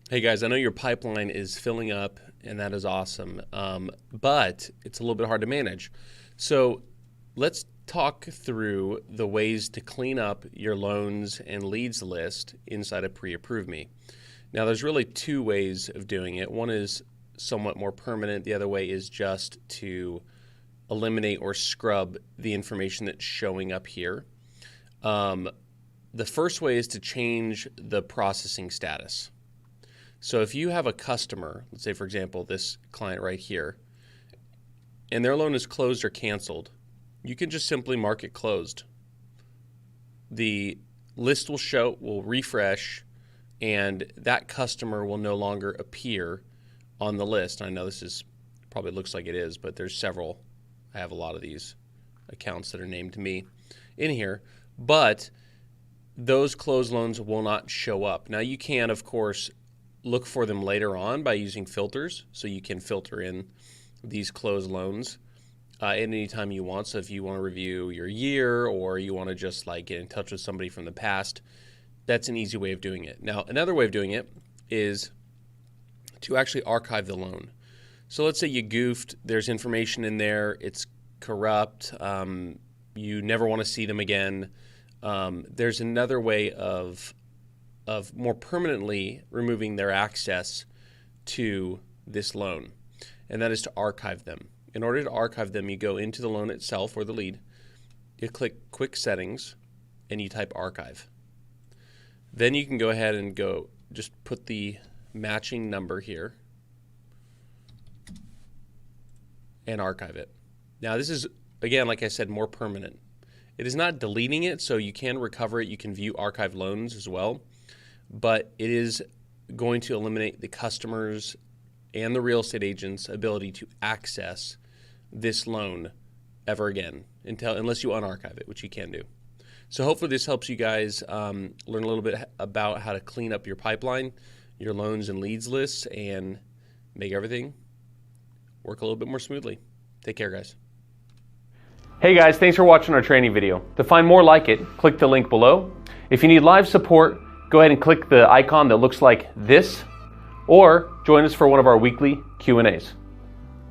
Hey guys, I know your pipeline is filling up and that is awesome, but it's a little bit hard to manage. So let's talk through the ways to clean up your loans and leads list inside of Pre-Approve Me. Now there's really two ways of doing it. One is somewhat more permanent. The other way is just to eliminate or scrub the information that's showing up here. The first way is to change the processing status. So if you have a customer, let's say for example this client right here, and their loan is closed or canceled, you can just simply mark it closed. The list will refresh, and that customer will no longer appear on the list. I know this is probably looks like it is, but there's several. I have a lot of these accounts that are named to me in here, but those closed loans will not show up. Now you can, of course, look for them later on by using filters. So you can filter in these closed loans at any time you want. So if you want to review your year or you want to just like get in touch with somebody from the past, that's an easy way of doing it. Now, another way of doing it is to actually archive the loan. So let's say you goofed, there's information in there, it's corrupt, you never want to see them again. There's another way of more permanently removing their access to this loan, and that is to archive them. In order to archive them, you go into the loan itself or the lead, you click Quick Settings, and you type Archive. Then you can go ahead and just put the matching number here and archive it. Now this is, again, like I said, more permanent. It is not deleting it, so you can recover it. You can view archived loans as well, but it is going to eliminate the customers and the real estate agent's ability to access this loan ever again unless you unarchive it, which you can do. So hopefully this helps you guys learn a little bit about how to clean up your pipeline, your loans and leads lists, and make everything work a little bit more smoothly. Take care, guys. Hey guys, thanks for watching our training video. To find more like it, click the link below. If you need live support, go ahead and click the icon that looks like this, or join us for one of our weekly Q&As.